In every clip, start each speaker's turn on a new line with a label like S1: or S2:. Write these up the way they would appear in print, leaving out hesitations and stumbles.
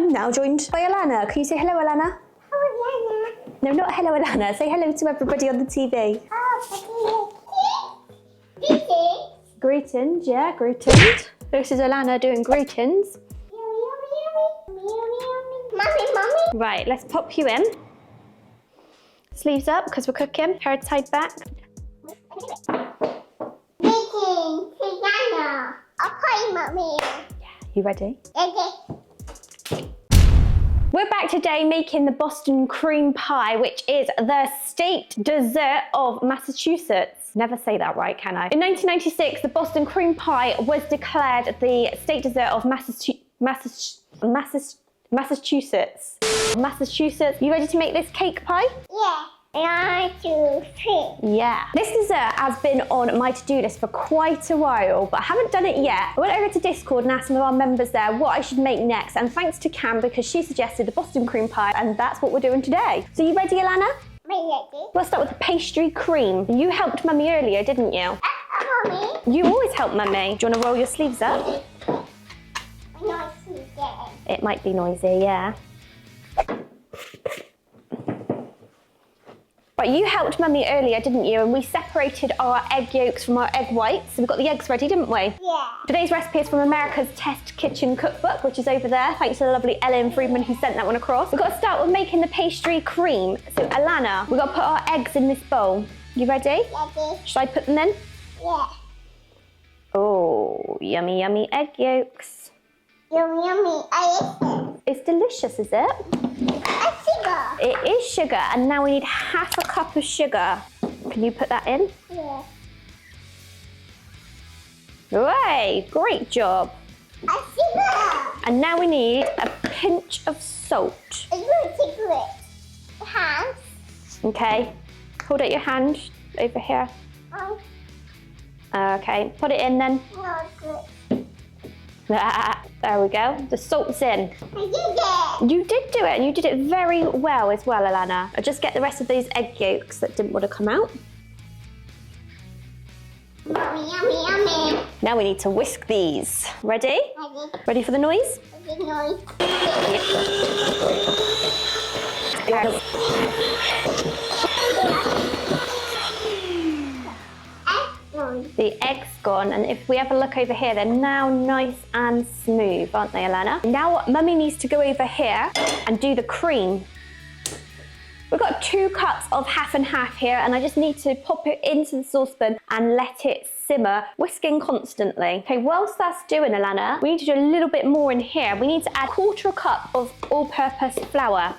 S1: I'm now joined by Alana. Can you say hello, Alana?
S2: Oh,
S1: No, not hello, Alana. Say hello to everybody on the TV. Greetings, yeah, greetings. This is Alana doing greetings.
S2: Mommy.
S1: Right, let's pop you in. Sleeves up, because we're cooking. Hair tied back.
S2: Okay, Mommy.
S1: Yeah, you ready?
S2: Okay.
S1: We're back today making the Boston cream pie, which is the state dessert of Massachusetts. Never say that right, can I? In 1996, the Boston cream pie was declared the state dessert of Massachusetts. You ready to make this cake pie?
S2: Yeah. 1, 2, 3.
S1: Yeah. This dessert has been on my to-do list for quite a while, but I haven't done it yet. I went over to Discord and asked some of our members there what I should make next, and thanks to Cam because she suggested the Boston cream pie, and that's what we're doing today. So you ready, Alana?
S2: Ready?
S1: We'll start with the pastry cream. You helped Mummy earlier, didn't you?
S2: Mommy.
S1: You always help Mummy. Do you want to roll your sleeves up?
S2: Noisy again.
S1: It might be noisy, yeah. Right, you helped Mummy earlier, didn't you? And we separated our egg yolks from our egg whites. So we've got the eggs ready, didn't we?
S2: Yeah.
S1: Today's recipe is from America's Test Kitchen Cookbook, which is over there. Thanks to the lovely Ellen Friedman who sent that one across. We've got to start with making the pastry cream. So Alana, we've got to put our eggs in this bowl. You ready?
S2: Ready?
S1: Should I put them in?
S2: Yeah.
S1: Oh, yummy, yummy egg yolks.
S2: Yummy.
S1: It's delicious, is it?
S2: Sugar.
S1: It is sugar, and now we need half a cup of sugar. Can you put that in?
S2: Yeah.
S1: Hooray, great job.
S2: Sugar.
S1: And now we need a pinch of salt.
S2: Secret. Hands.
S1: Okay, hold out your hand over here. Okay, put it in then.
S2: No good.
S1: There we go, the salt's in.
S2: I did it.
S1: You did do it, and you did it very well as well, Alana. I'll just get the rest of those egg yolks that didn't want to come out.
S2: Yummy.
S1: Now we need to whisk these. Ready?
S2: Ready?
S1: Ready for the noise?
S2: Big noise.
S1: The egg's gone, and if we have a look over here, they're now nice and smooth, aren't they, Alana? Now Mummy needs to go over here and do the cream. We've got 2 cups of half and half here, and I just need to pop it into the saucepan and let it simmer, whisking constantly. Okay, whilst that's doing, Alana, we need to do a little bit more in here. We need to add 1/4 cup of all-purpose flour.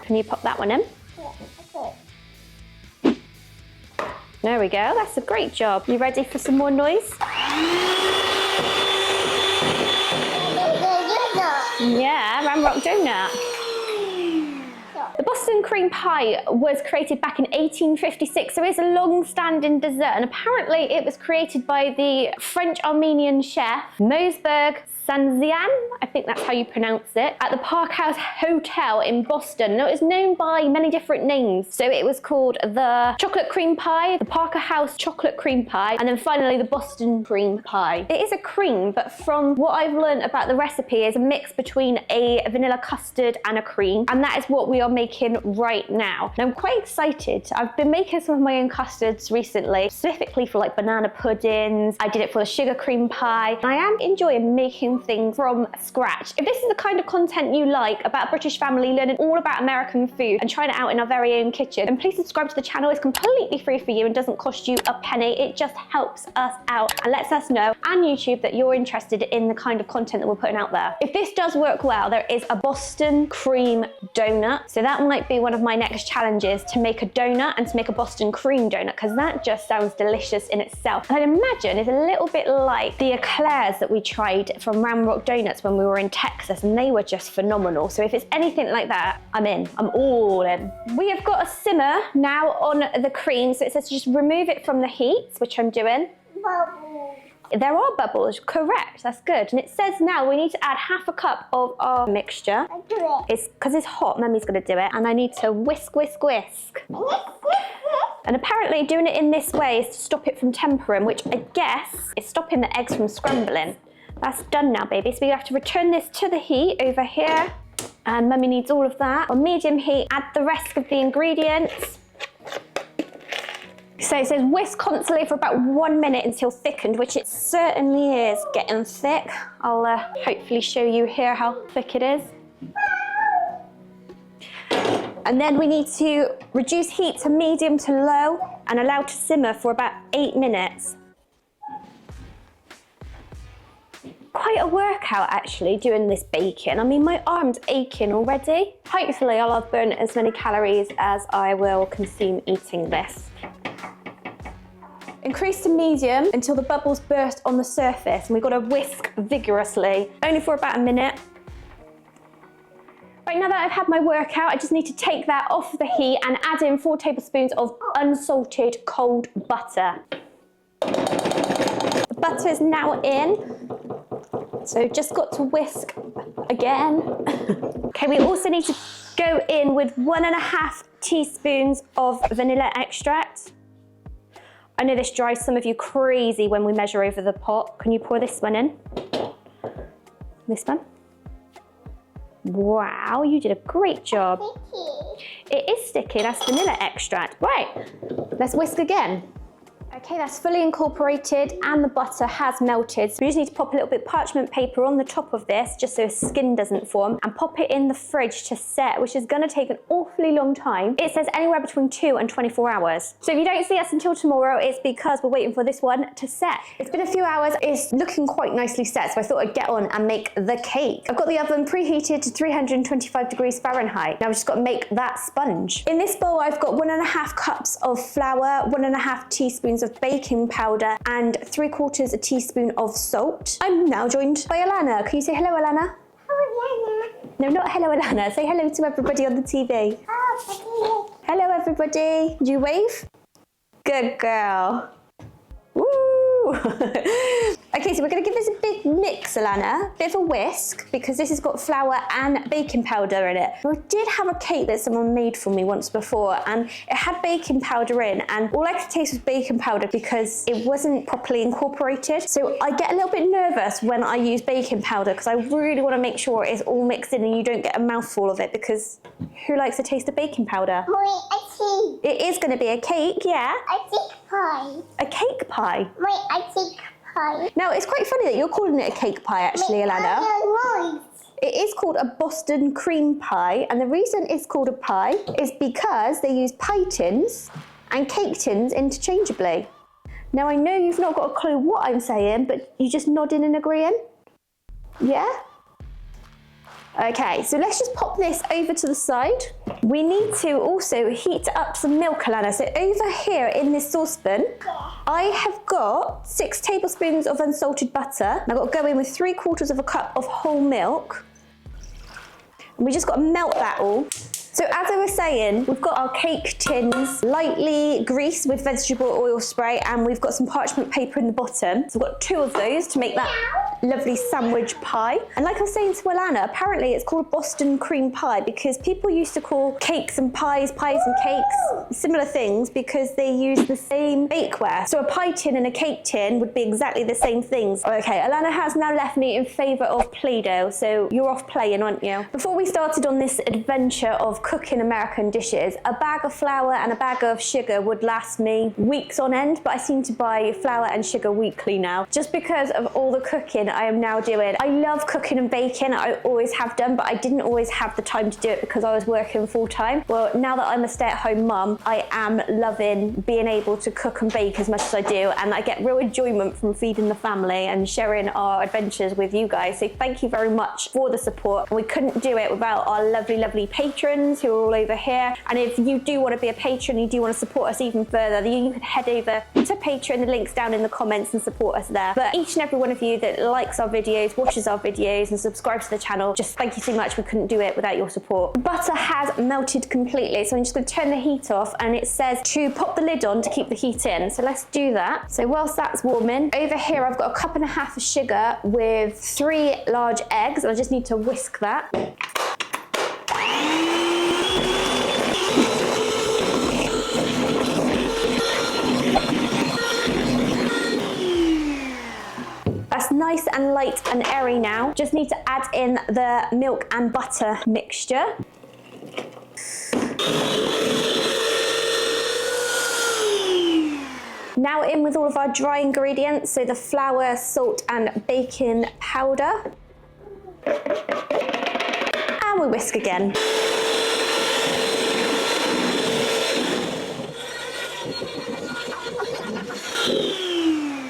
S1: Can you pop that one in? There we go, that's a great job. You ready for some more noise? Yeah, Ramrock Donut. The Boston cream pie was created back in 1856, so it's a long-standing dessert, and apparently it was created by the French-Armenian chef Mosberg Sanzian, I think that's how you pronounce it, at the Park House Hotel in Boston. Now, it was known by many different names. So it was called the chocolate cream pie, the Parker House chocolate cream pie, and then finally the Boston cream pie. It is a cream, but from what I've learned about the recipe is a mix between a vanilla custard and a cream, and that is what we are making right now. And I'm quite excited. I've been making some of my own custards recently, specifically for like banana puddings. I did it for the sugar cream pie. And I am enjoying making things from scratch. If this is the kind of content you like about a British family learning all about American food and trying it out in our very own kitchen, then please subscribe to the channel. It's completely free for you and doesn't cost you a penny. It just helps us out and lets us know, and YouTube, that you're interested in the kind of content that we're putting out there. If this does work well, there is a Boston cream donut. So that might be one of my next challenges, to make a donut and to make a Boston cream donut, because that just sounds delicious in itself. And I'd imagine it's a little bit like the eclairs that we tried from Ramrock Donuts when we were in Texas, and they were just phenomenal. So if it's anything like that, I'm in. I'm all in. We have got a simmer now on the cream, so it says to just remove it from the heat, which I'm doing.
S2: Bubbles.
S1: There are bubbles, correct, that's good. And it says now we need to add 1/2 cup of our mixture.
S2: I do it.
S1: It's because it's hot, Mummy's gonna do it. And I need to whisk, whisk, whisk. And apparently doing it in this way is to stop it from tempering, which I guess is stopping the eggs from scrambling. That's done now, baby. So we have to return this to the heat over here. And Mummy needs all of that. On medium heat, add the rest of the ingredients. So it says whisk constantly for about 1 minute until thickened, which it certainly is getting thick. I'll hopefully show you here how thick it is. And then we need to reduce heat to medium to low and allow to simmer for about 8 minutes. Quite a workout actually doing this baking. I mean, my arm's aching already. Hopefully I'll have burnt as many calories as I will consume eating this. Increase to medium until the bubbles burst on the surface, and we've got to whisk vigorously, only for about a minute. Right, now that I've had my workout, I just need to take that off the heat and add in 4 tablespoons of unsalted cold butter. The butter is now in. So just got to whisk again. Okay, we also need to go in with 1.5 teaspoons of vanilla extract. I know this drives some of you crazy when we measure over the pot. Can you pour this one in? This one? Wow, you did a great job. It is sticky, that's vanilla extract. Right, let's whisk again. Okay, that's fully incorporated and the butter has melted. So we just need to pop a little bit of parchment paper on the top of this just so skin doesn't form, and pop it in the fridge to set, which is gonna take an awfully long time. It says anywhere between 2 and 24 hours. So if you don't see us until tomorrow, it's because we're waiting for this one to set. It's been a few hours, it's looking quite nicely set, so I thought I'd get on and make the cake. I've got the oven preheated to 325 degrees Fahrenheit. Now I've just got to make that sponge. In this bowl, I've got 1.5 cups of flour, 1.5 teaspoons of baking powder, and 3/4 a teaspoon of salt. I'm now joined by Alana. Can you say hello, Alana?
S2: Hello,
S1: No, not hello, Alana. Say hello to everybody on the TV.
S2: Hello.
S1: Hello, everybody. Do you wave? Good girl. Woo! Okay, so we're going to give this a big mix, Alana. Bit of a whisk, because this has got flour and baking powder in it. I did have a cake that someone made for me once before, and it had baking powder in, and all I could taste was baking powder because it wasn't properly incorporated. So I get a little bit nervous when I use baking powder because I really want to make sure it's all mixed in and you don't get a mouthful of it, because who likes the taste of baking powder?
S2: Wait, I see.
S1: It is going to be a cake, yeah?
S2: I see pie.
S1: A cake pie.
S2: Wait, I see pie.
S1: Now, it's quite funny that you're calling it a cake pie, actually, Alana.
S2: Right.
S1: It is called a Boston cream pie, and the reason it's called a pie is because they use pie tins and cake tins interchangeably. Now, I know you've not got a clue what I'm saying, but you just nodding and agreeing? Yeah? Okay, so let's just pop this over to the side. We need to also heat up some milk, Alana. So over here in this saucepan, I have got 6 tablespoons of unsalted butter. I've got to go in with 3/4 cup of whole milk. And we just got to melt that all. So as I was saying, we've got our cake tins lightly greased with vegetable oil spray, and we've got some parchment paper in the bottom. So we've got 2 of those to make that lovely sandwich pie. And like I was saying to Alana, apparently it's called Boston cream pie because people used to call cakes and pies and cakes similar things because they use the same bakeware. So a pie tin and a cake tin would be exactly the same things. Okay, Alana has now left me in favour of Play-Doh, so you're off playing, aren't you? Before we started on this adventure of cooking American dishes, a bag of flour and a bag of sugar would last me weeks on end, but I seem to buy flour and sugar weekly now, just because of all the cooking I am now doing. I love cooking and baking, I always have done, but I didn't always have the time to do it because I was working full time. Well, now that I'm a stay-at-home mum, I am loving being able to cook and bake as much as I do, and I get real enjoyment from feeding the family and sharing our adventures with you guys. So thank you very much for the support. We couldn't do it without our lovely patrons who are all over here. And if you do want to be a patron, you do want to support us even further, then you can head over to Patreon, the link's down in the comments, and support us there. But each and every one of you that likes our videos, watches our videos, and subscribes to the channel, just thank you so much. We couldn't do it without your support. The butter has melted completely, so I'm just going to turn the heat off, and it says to pop the lid on to keep the heat in. So let's do that. So whilst that's warming, over here I've got 1.5 cups of sugar with 3 large eggs, and I just need to whisk that. That's nice and light and airy now. Just need to add in the milk and butter mixture. Now in with all of our dry ingredients, so the flour, salt and baking powder. And we whisk again.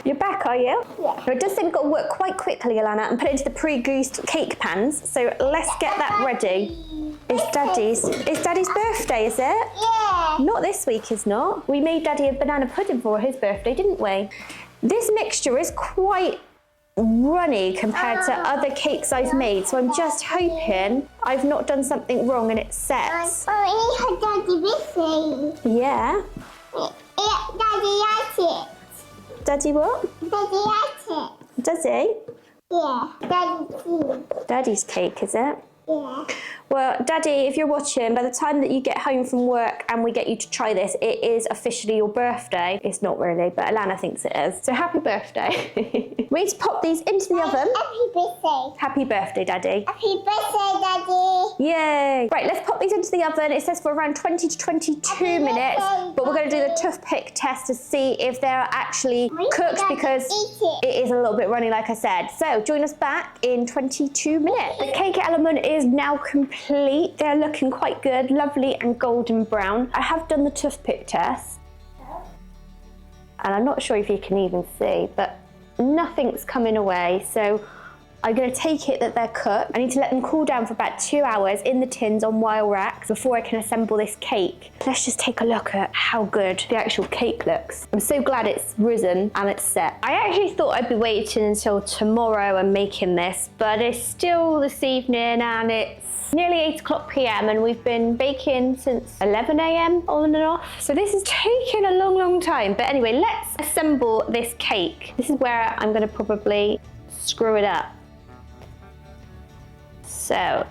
S1: You're back, are you?
S2: Yeah.
S1: It does seem to work quite quickly, Alana, and put it into the pre-greased cake pans. So let's get that ready. It's Daddy's birthday, is it?
S2: Yeah.
S1: Not this week, is not. We made Daddy a banana pudding for his birthday, didn't we? This mixture is quite runny compared to other cakes I've made, so I'm just hoping I've not done something wrong and it sets.
S2: Oh, Daddy busy.
S1: Yeah.
S2: Yeah, Daddy likes it.
S1: Daddy what?
S2: Daddy likes it.
S1: Does he?
S2: Yeah, Daddy too.
S1: Daddy's cake, is it?
S2: Yeah.
S1: Well, Daddy, if you're watching, by the time that you get home from work and we get you to try this, it is officially your birthday. It's not really, but Alana thinks it is. So happy birthday. We need to pop these into the oven.
S2: Happy birthday.
S1: Happy birthday, Daddy.
S2: Happy birthday, Daddy.
S1: Yay. Right, let's pop these into the oven. It says for around 20 to 22 minutes, but we're going to do the toothpick test to see if they're actually cooked because it is a little bit runny, like I said. So join us back in 22 minutes. The cake element is now complete. They're looking quite good, lovely and golden brown. I have done the toothpick test, and I'm not sure if you can even see, but nothing's coming away. So I'm going to take it that they're cooked. I need to let them cool down for about 2 hours in the tins on wire racks before I can assemble this cake. Let's just take a look at how good the actual cake looks. I'm so glad it's risen and it's set. I actually thought I'd be waiting until tomorrow and making this, but it's still this evening and it's nearly 8 o'clock p.m. and we've been baking since 11 a.m. on and off. So this is taking a long, long time. But anyway, let's assemble this cake. This is where I'm going to probably screw it up. So,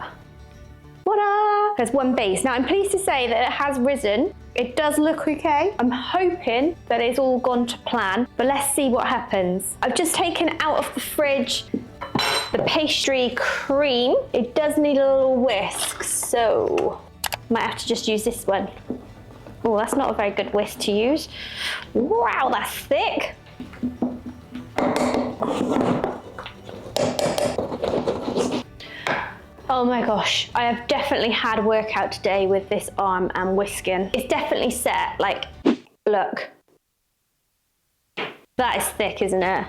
S1: voila! There's one base. Now I'm pleased to say that it has risen. It does look okay. I'm hoping that it's all gone to plan, but let's see what happens. I've just taken out of the fridge the pastry cream. It does need a little whisk, so might have to just use this one. Oh, that's not a very good whisk to use. Wow, that's thick. Oh my gosh, I have definitely had a workout today with this arm and whisking. It's definitely set, like, look. That is thick, isn't it?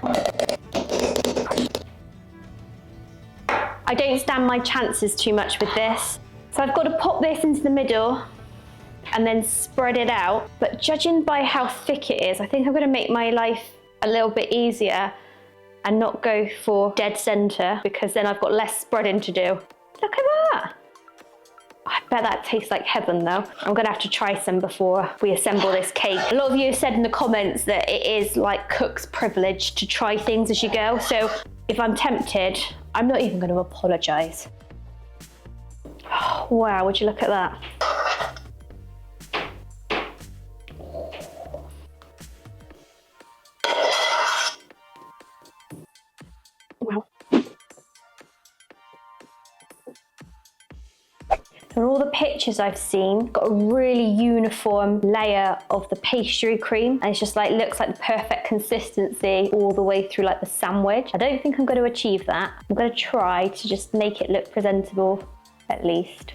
S1: I don't stand my chances too much with this. So I've got to pop this into the middle and then spread it out. But judging by how thick it is, I think I'm going to make my life a little bit easier and not go for dead center, because then I've got less spreading to do. Look at that. I bet that tastes like heaven though. I'm gonna have to try some before we assemble this cake. A lot of you said in the comments that it is like cook's privilege to try things as you go. So if I'm tempted, I'm not even gonna apologize. Wow, would you look at that? Wow. And all the pictures I've seen got a really uniform layer of the pastry cream, and it's just like looks like the perfect consistency all the way through like the sandwich. I don't think I'm going to achieve that. I'm going to try to just make it look presentable at least.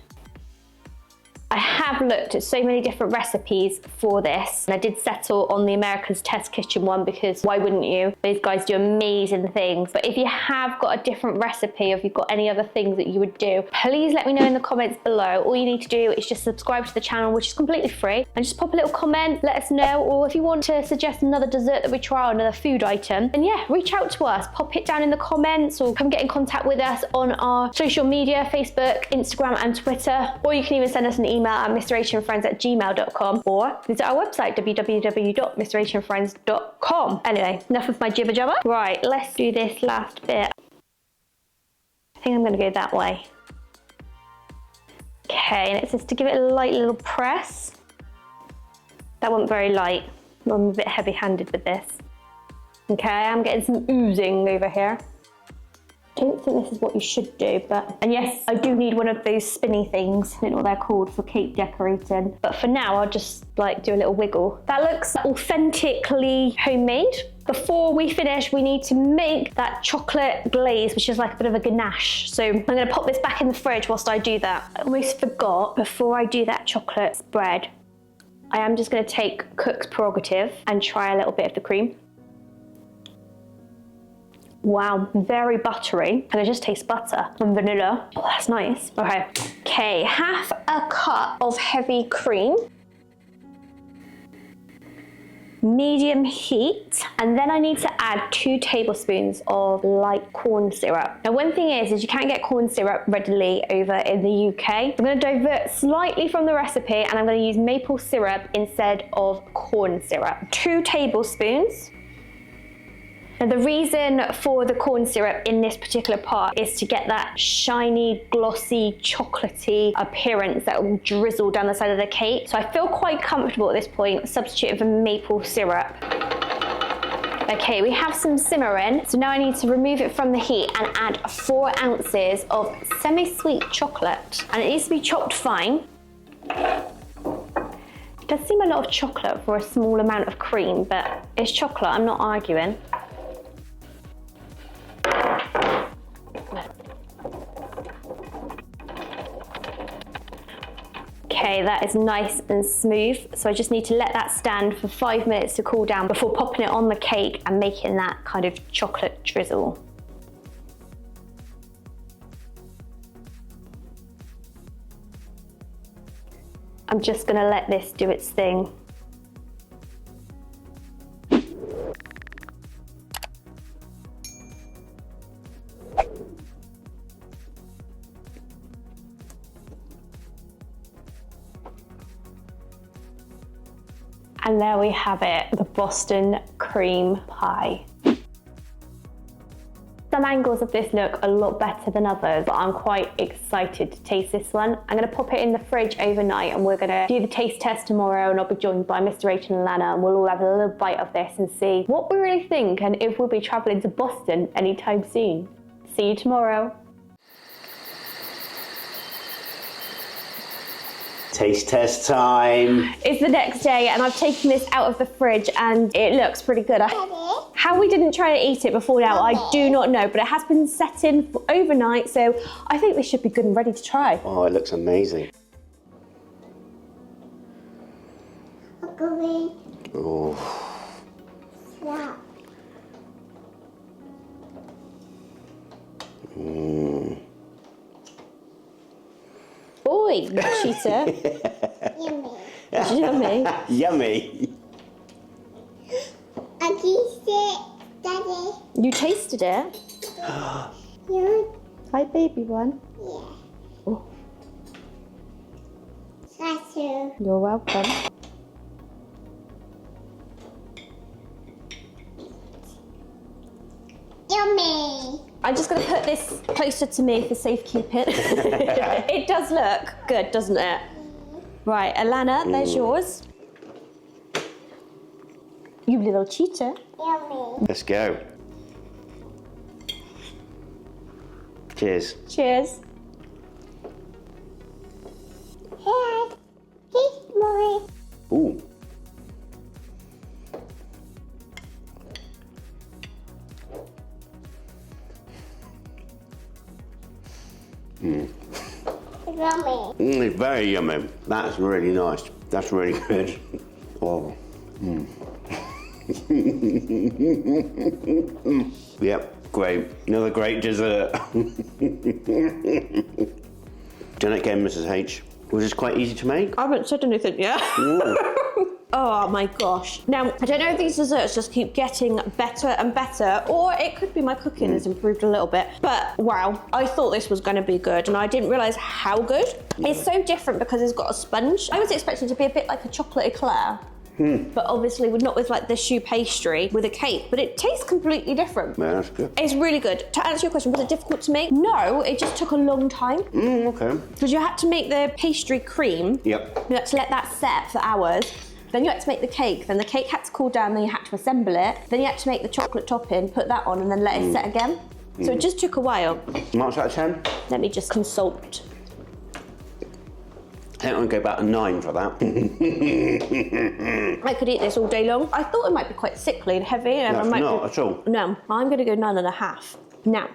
S1: I have looked at so many different recipes for this, and I did settle on the America's Test Kitchen one because why wouldn't you? Those guys do amazing things. But if you have got a different recipe, or if you've got any other things that you would do, please let me know in the comments below. All you need to do is just subscribe to the channel, which is completely free, and just pop a little comment, let us know. Or if you want to suggest another dessert that we try, or another food item, then yeah, reach out to us, pop it down in the comments, or come get in contact with us on our social media, Facebook, Instagram and Twitter, or you can even send us an email at mrhfriends@gmail.com, or visit our website www.mrhfriends.com. Anyway, enough of my jibber jabber. Right, let's do this last bit. I think I'm going to go that way. Okay, and it says to give it a light little press. That wasn't very light. I'm a bit heavy-handed with this. Okay, I'm getting some oozing over here. don't think this is what you should do, and yes, I do need one of those spinny things. I don't know what they're called for cake decorating. But for now, I'll just like do a little wiggle. That looks authentically homemade. Before we finish, we need to make that chocolate glaze, which is like a bit of a ganache. So I'm gonna pop this back in the fridge whilst I do that. I almost forgot, before I do that chocolate spread, I am just gonna take Cook's Prerogative and try a little bit of the cream. Wow, very buttery, and it just tastes butter and vanilla. Oh, that's nice. Okay, half a cup of heavy cream. Medium heat, and then I need to add 2 tablespoons of light corn syrup. Now, one thing is you can't get corn syrup readily over in the UK. I'm going to divert slightly from the recipe, and I'm going to use maple syrup instead of corn syrup. 2 tablespoons. Now, the reason for the corn syrup in this particular part is to get that shiny, glossy, chocolatey appearance that will drizzle down the side of the cake. So I feel quite comfortable at this point substituting for maple syrup. Okay, we have some simmering. So now I need to remove it from the heat and add 4 ounces of semi-sweet chocolate. And it needs to be chopped fine. It does seem a lot of chocolate for a small amount of cream, but it's chocolate, I'm not arguing. Okay, that is nice and smooth. So I just need to let that stand for 5 minutes to cool down before popping it on the cake and making that kind of chocolate drizzle. I'm just gonna let this do its thing. And there we have it, the Boston cream pie. Some angles of this look a lot better than others, but I'm quite excited to taste this one. I'm gonna pop it in the fridge overnight, and we're gonna do the taste test tomorrow, and I'll be joined by Mr. H and Lana, and we'll all have a little bite of this and see what we really think and if we'll be traveling to Boston anytime soon. See you tomorrow.
S3: Taste test time.
S1: It's the next day and I've taken this out of the fridge and it looks pretty good. How we didn't try to eat it before now, I do not know, but it has been set in for overnight, so I think this should be good and ready to try.
S3: Oh, it looks amazing. Oh.
S2: Wow.
S1: Boy, cheater.
S2: Yummy.
S1: Yummy.
S3: Yummy.
S2: I tasted it, Daddy.
S1: You tasted it?
S2: Yeah.
S1: Hi, baby one.
S2: Yeah.
S1: Oh.
S2: Thank you.
S1: You're welcome.
S2: Yummy.
S1: I'm just going to put this closer to me for safekeeping. It does look good, doesn't it? Right, Alana, there's yours. You little cheater.
S2: Yummy.
S3: Let's go. Cheers.
S1: Cheers.
S2: Hey, taste more.
S3: Ooh.
S2: Yummy.
S3: It's very yummy. That's really nice. That's really good. Oh. Yep, great. Another great dessert. Done it again, Mrs. H. Was this quite easy to make?
S1: I haven't said anything yet. Oh my gosh. Now, I don't know if these desserts just keep getting better and better, or it could be my cooking has improved a little bit. But wow, I thought this was going to be good, and I didn't realise how good. It's so different because it's got a sponge. I was expecting it to be a bit like a chocolate eclair. But obviously not with like the choux pastry with a cake, but it tastes completely different.
S3: Yeah, that's good.
S1: It's really good. To answer your question, was it difficult to make? No, it just took a long time.
S3: Okay.
S1: Because you had to make the pastry cream.
S3: Yep.
S1: You had to let that set for hours. Then you had to make the cake. Then the cake had to cool down. Then you had to assemble it. Then you had to make the chocolate topping, put that on, and then let it set again. So it just took a while.
S3: Marks out of 10?
S1: Let me just consult.
S3: I think I'm gonna go about a 9 for that.
S1: I could eat this all day long. I thought it might be quite sickly and heavy. And
S3: No,
S1: I might
S3: not at all.
S1: No, I'm gonna go 9.5. Now,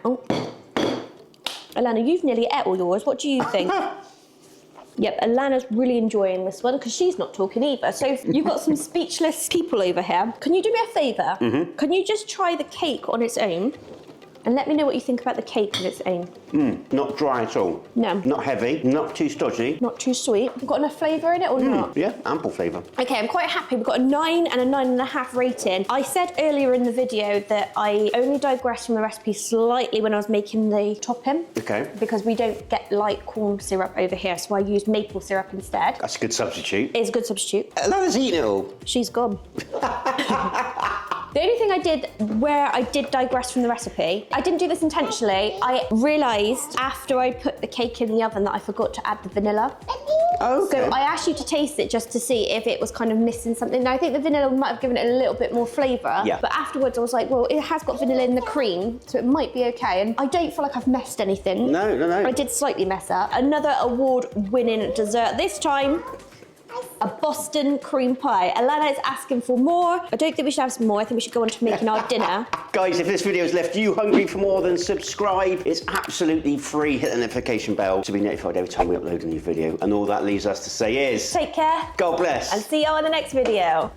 S1: Alana, you've nearly ate all yours. What do you think? Yep, Alana's really enjoying this one because she's not talking either. So you've got some speechless people over here. Can you do me a favour? Can you just try the cake on its own? And let me know what you think about the cake on its own.
S3: Not dry at all.
S1: No.
S3: Not heavy, not too stodgy.
S1: Not too sweet. Got enough flavour in it or not?
S3: Yeah, ample flavour.
S1: Okay, I'm quite happy. We've got a 9 and a 9.5 rating. I said earlier in the video that I only digressed from the recipe slightly when I was making the topping.
S3: Okay.
S1: Because we don't get light corn syrup over here, so I used maple syrup instead.
S3: That's a good substitute.
S1: It's a good substitute.
S3: Alana's eating it all.
S1: She's gone. The only thing I did where I did digress from the recipe, I didn't do this intentionally. I realised after I put the cake in the oven that I forgot to add the vanilla.
S3: Oh, okay.
S1: So I asked you to taste it just to see if it was kind of missing something. Now I think the vanilla might have given it a little bit more flavour.
S3: Yeah.
S1: But afterwards I was like, well, it has got vanilla in the cream, so it might be okay. And I don't feel like I've messed anything.
S3: No.
S1: I did slightly mess up. Another award-winning dessert. This time, a Boston cream pie. Alana is asking for more. I don't think we should have some more. I think we should go on to making our dinner.
S3: Guys, if this video has left you hungry for more, then subscribe. It's absolutely free. Hit the notification bell to be notified every time we upload a new video. And all that leaves us to say is...
S1: Take care.
S3: God bless.
S1: And see you on the next video.